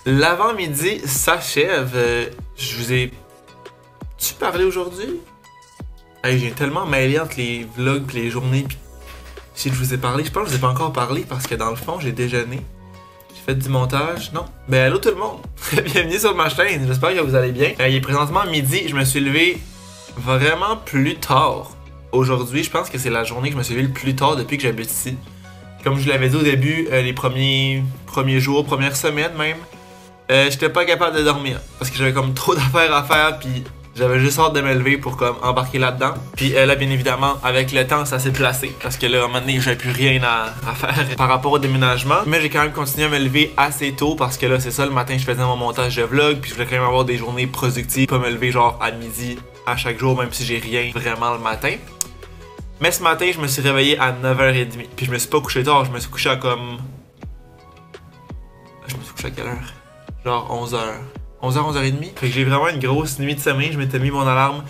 L'avant-midi s'achève. Je vous ai-tu parlé aujourd'hui? Hey, j'ai tellement mêlé entre les vlogs et les journées. Pis si je vous ai parlé, je pense que je vous ai pas encore parlé parce que dans le fond, j'ai déjeuné. J'ai fait du montage. Non. Ben, allô tout le monde. Bienvenue sur ma chaîne. J'espère que vous allez bien. Il est présentement midi. Je me suis levé vraiment plus tard. Aujourd'hui, je pense que c'est la journée que je me suis levé le plus tard depuis que j'habite ici. Comme je vous l'avais dit au début, les premiers jours, premières semaines même, j'étais pas capable de dormir parce que j'avais comme trop d'affaires à faire puis j'avais juste hâte de me lever pour comme embarquer là-dedans. Puis là, bien évidemment, avec le temps, ça s'est placé parce que là, à un moment donné, j'avais plus rien à faire par rapport au déménagement. Mais j'ai quand même continué à me lever assez tôt parce que là, c'est ça, le matin, je faisais mon montage de vlog puis je voulais quand même avoir des journées productives, pas me lever genre à midi à chaque jour, même si j'ai rien vraiment le matin. Mais ce matin, je me suis réveillé à 9h30. Puis je me suis pas couché tard, je me suis couché à comme... Je me suis couché à quelle heure? Genre 11h. 11h, 11h30. Fait que j'ai vraiment une grosse nuit de sommeil. Je m'étais mis mon alarme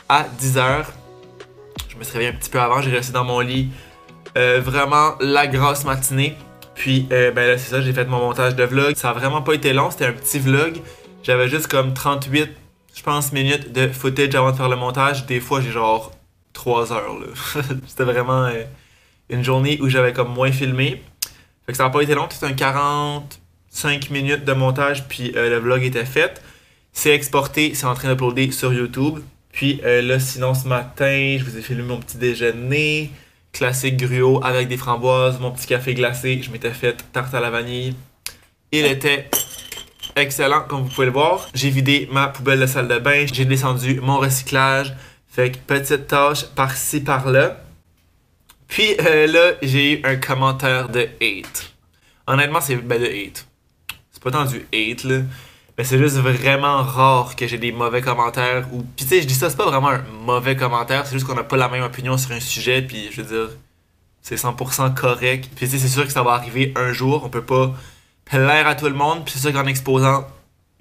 à 10h. Je me suis réveillé un petit peu avant, j'ai resté dans mon lit. Vraiment la grasse matinée. Puis ben là c'est ça, j'ai fait mon montage de vlog. Ça a vraiment pas été long, c'était un petit vlog. J'avais juste comme 38, je pense, minutes de footage avant de faire le montage. Des fois j'ai genre 3 heures là. C'était vraiment une journée où j'avais comme moins filmé. Fait que ça n'a pas été long, c'était un 45 minutes de montage puis le vlog était fait. C'est exporté, c'est en train d'uploader sur YouTube. Puis là sinon ce matin, je vous ai filmé mon petit déjeuner. Classique gruau avec des framboises, mon petit café glacé. Je m'étais fait tarte à la vanille. Il était excellent comme vous pouvez le voir. J'ai vidé ma poubelle de salle de bain. J'ai descendu mon recyclage. Fait que petite tâche par-ci par-là. Puis là, j'ai eu un commentaire de hate. Honnêtement, c'est de hate. C'est pas tant du hate là. Mais c'est juste vraiment rare que j'ai des mauvais commentaires. Ou... Puis tu sais, je dis ça, c'est pas vraiment un mauvais commentaire. C'est juste qu'on a pas la même opinion sur un sujet. Puis je veux dire, c'est 100% correct. Puis tu sais, c'est sûr que ça va arriver un jour. On peut pas plaire à tout le monde. Puis c'est sûr qu'en exposant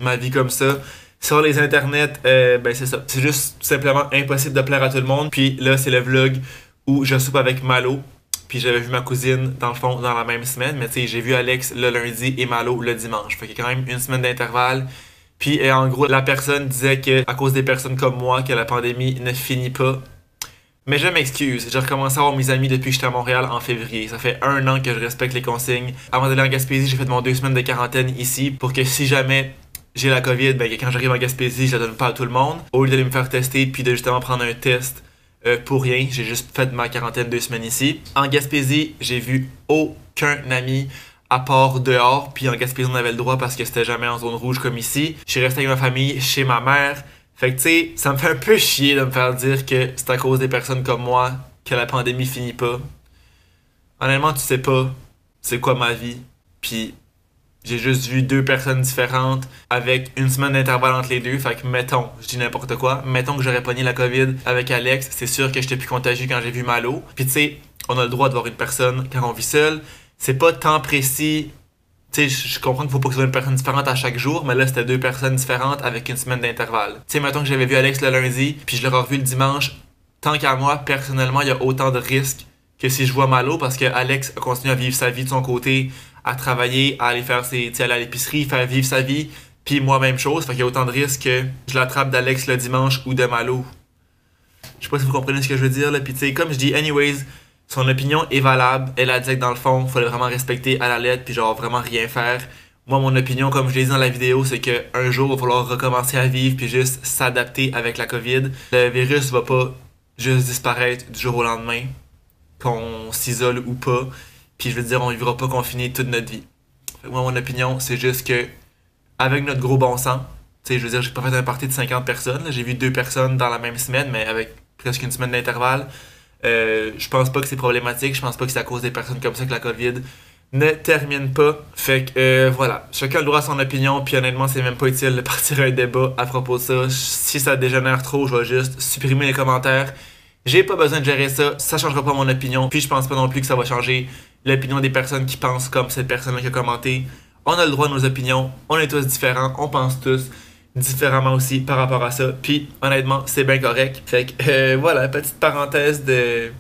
ma vie comme ça, sur les internets, ben c'est ça. C'est juste simplement impossible de plaire à tout le monde. Puis là, c'est le vlog où je soupe avec Malo. Puis j'avais vu ma cousine, dans le fond, dans la même semaine. Mais tu sais, j'ai vu Alex le lundi et Malo le dimanche. Fait qu'il y a quand même une semaine d'intervalle. Puis en gros, la personne disait que à cause des personnes comme moi, que la pandémie ne finit pas. Mais je m'excuse. J'ai recommencé à voir mes amis depuis que j'étais à Montréal en février. Ça fait 1 an que je respecte les consignes. Avant d'aller en Gaspésie, j'ai fait mon 2 semaines de quarantaine ici pour que si jamais j'ai la COVID, ben quand j'arrive en Gaspésie, je la donne pas à tout le monde. Au lieu d'aller me faire tester puis de justement prendre un test pour rien, j'ai juste fait ma quarantaine 2 semaines ici. En Gaspésie, j'ai vu aucun ami à part dehors. Puis en Gaspésie, on avait le droit parce que c'était jamais en zone rouge comme ici. Je suis resté avec ma famille, chez ma mère. Fait que tu sais, ça me fait un peu chier de me faire dire que c'est à cause des personnes comme moi que la pandémie finit pas. Honnêtement, tu sais pas c'est quoi ma vie. Puis j'ai juste vu 2 personnes différentes avec une semaine d'intervalle entre les deux. Fait que mettons, je dis n'importe quoi, mettons que j'aurais pogné la COVID avec Alex, c'est sûr que j'étais plus contagieux quand j'ai vu Malo. Puis tu sais, on a le droit de voir une personne quand on vit seul. C'est pas tant précis. Tu sais, je comprends qu'il faut pas que ce soit une personne différente à chaque jour, mais là c'était 2 personnes différentes avec une semaine d'intervalle. Tu sais, mettons que j'avais vu Alex le lundi, puis je l'aurais revu le dimanche. Tant qu'à moi, personnellement, il y a autant de risques que si je vois Malo parce que Alex a continué à vivre sa vie de son côté, à travailler, à aller faire ses, aller à l'épicerie, faire vivre sa vie. Puis moi, même chose. Fait qu'il y a autant de risques que je l'attrape d'Alex le dimanche ou de Malo. Je sais pas si vous comprenez ce que je veux dire là. Puis tu sais, comme je dis, anyways, son opinion est valable. Elle a dit que dans le fond, il fallait vraiment respecter à la lettre puis genre vraiment rien faire. Moi, mon opinion, comme je l'ai dit dans la vidéo, c'est qu'un jour, il va falloir recommencer à vivre puis juste s'adapter avec la COVID. Le virus va pas juste disparaître du jour au lendemain, qu'on s'isole ou pas. Puis je veux dire, on vivra pas confiné toute notre vie. Fait que moi, mon opinion, c'est juste que avec notre gros bon sens, tu sais, je veux dire, j'ai pas fait un party de 50 personnes. J'ai vu 2 personnes dans la même semaine, mais avec presque une semaine d'intervalle. Je pense pas que c'est problématique. Je pense pas que c'est à cause des personnes comme ça que la COVID ne termine pas. Fait que voilà, chacun a le droit à son opinion. Puis honnêtement, c'est même pas utile de partir un débat à propos de ça. Si ça dégénère trop, je vais juste supprimer les commentaires. J'ai pas besoin de gérer ça, ça changera pas mon opinion. Puis je pense pas non plus que ça va changer l'opinion des personnes qui pensent comme cette personne-là qui a commenté. On a le droit à nos opinions, on est tous différents, on pense tous différemment aussi par rapport à ça. Puis honnêtement, c'est bien correct. Fait que voilà, petite parenthèse de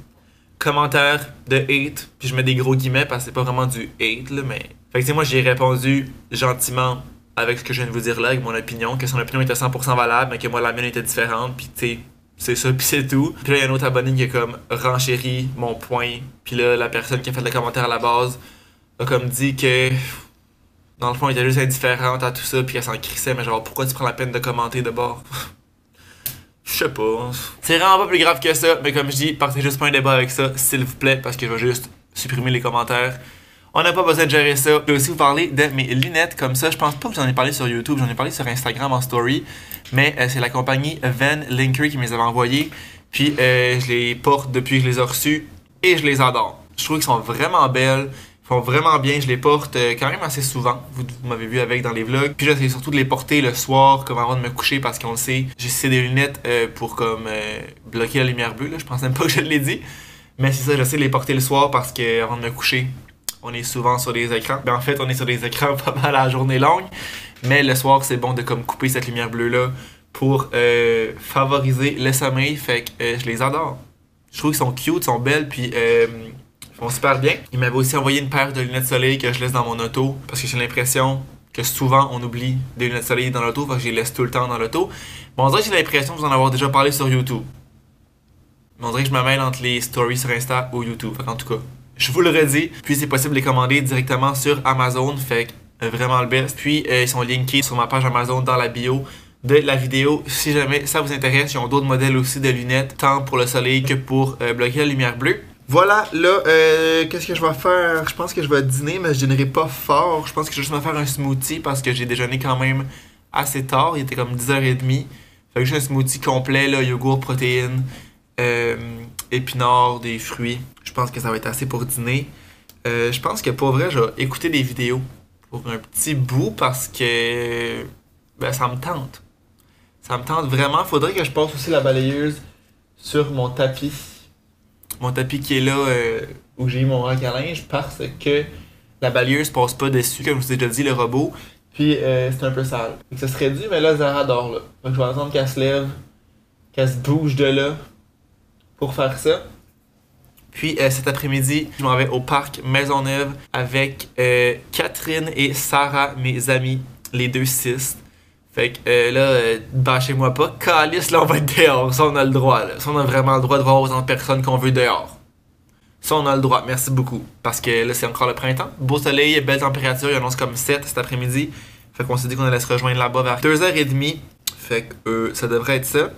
commentaires de hate. Puis je mets des gros guillemets parce que c'est pas vraiment du hate là, mais... Fait que tu sais, moi j'ai répondu gentiment avec ce que je viens de vous dire là, avec mon opinion, que son opinion était 100% valable, mais que moi la mienne était différente, puis tu sais, c'est ça, puis c'est tout. Puis là, il y a un autre abonné qui a comme renchéri mon point, puis là, la personne qui a fait le commentaire à la base a comme dit que dans le fond, elle était juste indifférente à tout ça, puis elle s'en crissait, mais genre, pourquoi tu prends la peine de commenter de bord? Je sais pas. C'est vraiment pas plus grave que ça, mais comme je dis, partez juste pas un débat avec ça, s'il vous plaît, parce que je vais juste supprimer les commentaires. On n'a pas besoin de gérer ça. Je vais aussi vous parler de mes lunettes comme ça. Je pense pas que j'en ai parlé sur YouTube, j'en ai parlé sur Instagram en story, mais c'est la compagnie Van Linker qui me les avait envoyées. Puis je les porte depuis que je les ai reçues et je les adore. Je trouve qu'ils sont vraiment belles. Font vraiment bien, je les porte quand même assez souvent. Vous m'avez vu avec dans les vlogs. Puis j'essaie surtout de les porter le soir, comme avant de me coucher, parce qu'on le sait. C'est des lunettes pour comme bloquer la lumière bleue. Là. Je pense même pas que je l'ai dit. Mais c'est ça, j'essaie de les porter le soir parce que avant de me coucher, on est souvent sur des écrans. Ben, en fait, on est sur des écrans pas mal à la journée longue. Mais le soir, c'est bon de comme couper cette lumière bleue-là pour favoriser le sommeil. Fait que je les adore. Je trouve qu'ils sont cute, sont belles, puis ils vont super bien. Il m'avait aussi envoyé une paire de lunettes soleil que je laisse dans mon auto parce que j'ai l'impression que souvent on oublie des lunettes soleil dans l'auto, fait que je les laisse tout le temps dans l'auto. Mais on dirait que j'ai l'impression de vous en avoir déjà parlé sur YouTube. Mais on dirait que je me mêle entre les stories sur Insta ou YouTube. Fait qu'en tout cas, je vous le redis. Puis c'est possible de les commander directement sur Amazon. Fait que vraiment le best. Puis ils sont linkés sur ma page Amazon dans la bio de la vidéo. Si jamais ça vous intéresse, ils ont d'autres modèles aussi de lunettes, tant pour le soleil que pour bloquer la lumière bleue. Voilà, là, qu'est-ce que je vais faire? Je pense que je vais dîner, mais je dînerai pas fort. Je pense que je vais juste me faire un smoothie parce que j'ai déjeuné quand même assez tard. Il était comme 10h30. Fait que j'ai un smoothie complet, là, yogourt, protéines, épinards, des fruits. Je pense que ça va être assez pour dîner. Je pense que pour vrai, je vais écouter des vidéos pour un petit bout parce que ben, ça me tente. Ça me tente vraiment. Faudrait que je passe aussi la balayeuse sur mon tapis. Mon tapis qui est là où j'ai eu mon rack à linge parce que la balayeuse passe pas dessus, comme je vous ai déjà dit, le robot. Puis c'est un peu sale. Donc, ça serait dû, mais là, Zara dort là. Donc je vais attendre qu'elle se lève, qu'elle se bouge de là pour faire ça. Puis cet après-midi, je m'en vais au parc Maisonneuve avec Catherine et Sarah, mes amis, les deux cis. Fait que là, bâchez-moi pas. Calice, là, on va être dehors. Ça, on a le droit, là. Ça, on a vraiment le droit de voir autant de personnes qu'on veut dehors. Ça, on a le droit. Merci beaucoup. Parce que là, c'est encore le printemps. Beau soleil, belle température. Il annonce comme 7 cet après-midi. Fait qu'on s'est dit qu'on allait se rejoindre là-bas vers 2h30. Fait que ça devrait être ça.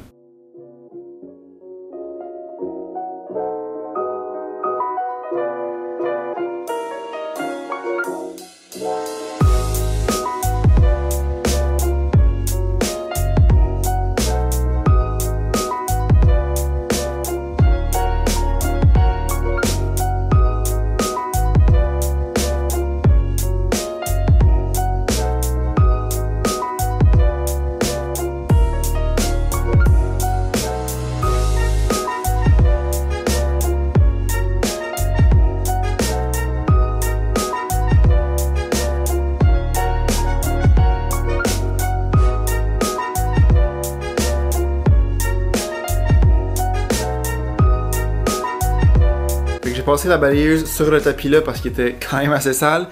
J'ai passé la balayeuse sur le tapis là parce qu'il était quand même assez sale.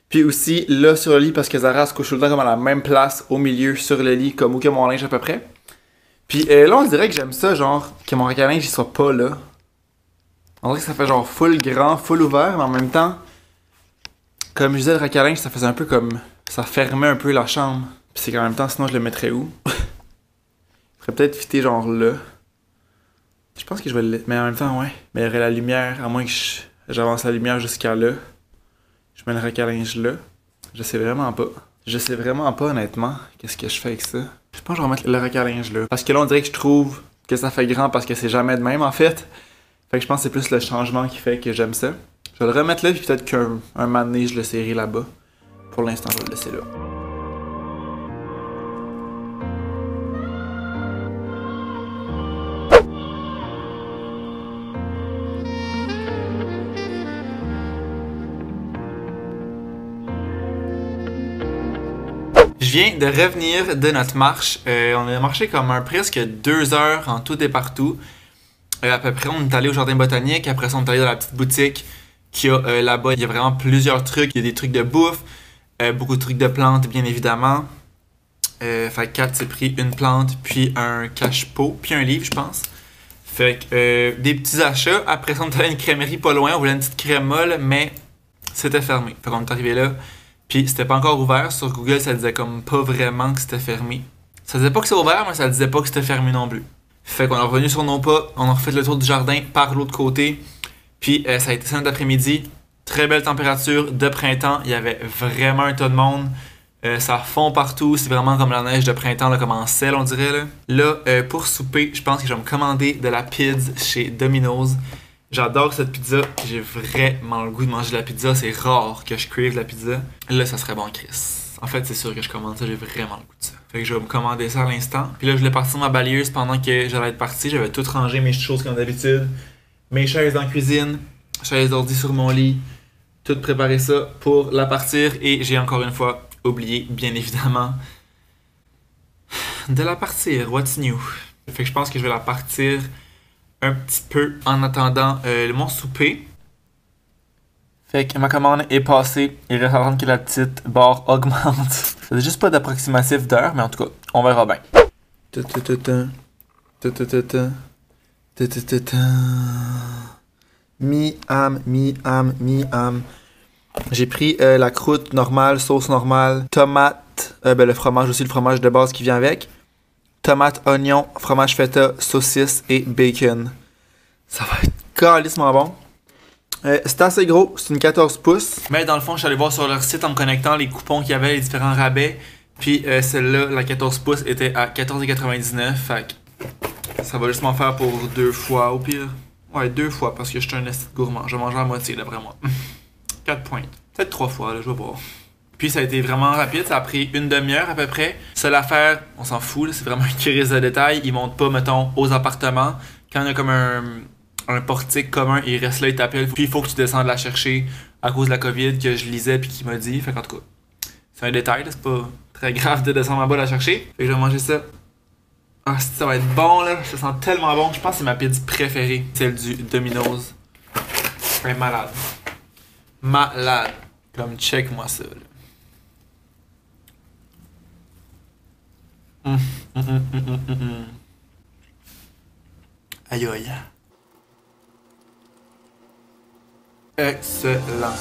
Puis aussi là sur le lit parce que Zara se couche tout le temps comme à la même place au milieu sur le lit comme où que mon linge à peu près. Puis là on dirait que j'aime ça genre que mon rack à linge il soit pas là. On dirait que ça fait genre full grand, full ouvert mais en même temps comme je disais le rack à linge ça faisait un peu comme ça fermait un peu la chambre. Puis c'est qu'en même temps sinon je le mettrais où? Je ferais peut-être fitter genre là. Je pense que je vais le... Mais en même temps, ouais. Mais il y aurait la lumière, à moins que j'avance la lumière jusqu'à là. Je mets le rack à linge là. Je sais vraiment pas. Je sais vraiment pas, honnêtement, qu'est-ce que je fais avec ça. Je pense que je vais remettre le rack à linge là. Parce que là, on dirait que je trouve que ça fait grand parce que c'est jamais de même, en fait. Fait que je pense que c'est plus le changement qui fait que j'aime ça. Je vais le remettre là, puis peut-être qu'un moment donné, je le serrai là-bas. Pour l'instant, je vais le laisser là. Je viens de revenir de notre marche. On a marché comme presque 2 heures en tout et partout. À peu près, on est allé au jardin botanique. Après ça, on est allé dans la petite boutique qu'il y a là-bas. Il y a vraiment plusieurs trucs. Il y a des trucs de bouffe, beaucoup de trucs de plantes, bien évidemment. Fait que Kat s'est pris une plante, puis un cache-pot, puis un livre, je pense. Fait que des petits achats. Après ça, on est allé à une crèmerie pas loin. On voulait une petite crème molle, mais c'était fermé. Fait qu'on est arrivé là, puis c'était pas encore ouvert. Sur Google, ça disait comme pas vraiment que c'était fermé. Ça disait pas que c'est ouvert, mais ça disait pas que c'était fermé non plus. Fait qu'on est revenu sur nos pas, on a refait le tour du jardin par l'autre côté. Puis ça a été cet après-midi. Très belle température de printemps. Il y avait vraiment un tas de monde. Ça fond partout. C'est vraiment comme la neige de printemps, là, comme en sel, on dirait. Là, pour souper, je pense que je vais me commander de la pizza chez Domino's. J'adore cette pizza. J'ai vraiment le goût de manger de la pizza. C'est rare que je crave la pizza. Là, ça serait bon, Chris. En fait, c'est sûr que je commande ça. J'ai vraiment le goût de ça. Fait que je vais me commander ça à l'instant. Puis là, je voulais partir ma balayeuse pendant que j'allais être parti. J'avais tout rangé mes choses comme d'habitude. Mes chaises dans la cuisine. Chaises d'ordi sur mon lit. Tout préparer ça pour la partir. Et j'ai encore une fois oublié, bien évidemment, de la partir. What's new? Fait que je pense que je vais la partir un petit peu en attendant mon souper. Fait que ma commande est passée. Il reste à attendre que la petite barre augmente. C'est juste pas d'approximatif d'heure, mais en tout cas, on verra bien. Mi-am. J'ai pris la croûte normale, sauce normale, tomate, le fromage aussi, le fromage de base qui vient avec. Tomate, oignon, fromage feta, saucisse et bacon. Ça va être calissement bon. C'est assez gros, c'est une 14 pouces. Mais dans le fond, je suis allé voir sur leur site en me connectant les coupons qu'il y avait, les différents rabais. Puis celle-là, la 14 pouces, était à 14,99$. Fait que ça va juste m'en faire pour 2 fois au pire. Ouais, 2 fois parce que je suis un esti de gourmand. Je vais manger à moitié d'après moi. 4 points. Peut-être 3 fois, là, je vais voir. Puis ça a été vraiment rapide, ça a pris une demi-heure à peu près. Seule affaire, on s'en fout, là, c'est vraiment une crise de détail. Ils montent pas, mettons, aux appartements. Quand il y a comme un portique commun, il reste là, il t'appelle. Puis il faut que tu descendes la chercher à cause de la COVID que je lisais puis qu'il m'a dit. Fait qu'en tout cas, c'est un détail, là, c'est pas très grave de descendre en bas la chercher. Fait que je vais manger ça. Ah, ça va être bon, là. Ça sent tellement bon. Je pense que c'est ma pizza préférée. Celle du Domino's. Elle est malade. Malade. Comme check-moi ça, là. Aïe aïe. Excellent.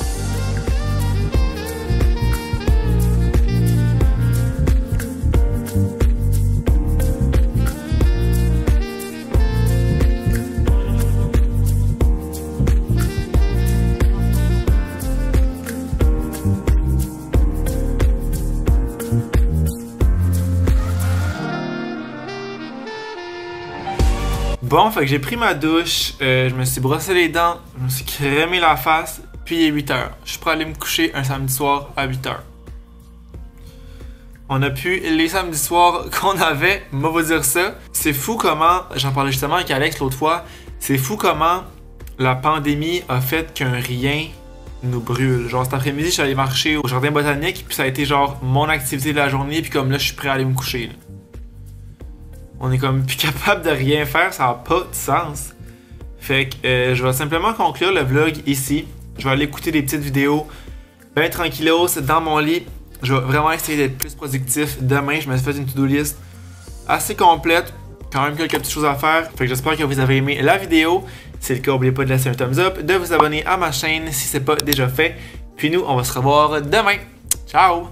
Bon, fait que j'ai pris ma douche, je me suis brossé les dents, je me suis crémé la face, puis il est 8h. Je suis prêt à aller me coucher un samedi soir à 8h. On a pu les samedis soirs qu'on avait, moi vous dire ça. C'est fou comment, j'en parlais justement avec Alex l'autre fois, c'est fou comment la pandémie a fait qu'un rien nous brûle. Genre cet après-midi, je suis allé marcher au jardin botanique, puis ça a été genre mon activité de la journée, puis comme là, je suis prêt à aller me coucher. Là. On est comme plus capable de rien faire, ça n'a pas de sens. Fait que je vais simplement conclure le vlog ici. Je vais aller écouter des petites vidéos bien tranquillos dans mon lit. Je vais vraiment essayer d'être plus productif. Demain, je me suis fait une to-do list assez complète. Quand même quelques petites choses à faire. Fait que j'espère que vous avez aimé la vidéo. Si c'est le cas, n'oubliez pas de laisser un thumbs up, de vous abonner à ma chaîne si ce n'est pas déjà fait. Puis nous, on va se revoir demain. Ciao!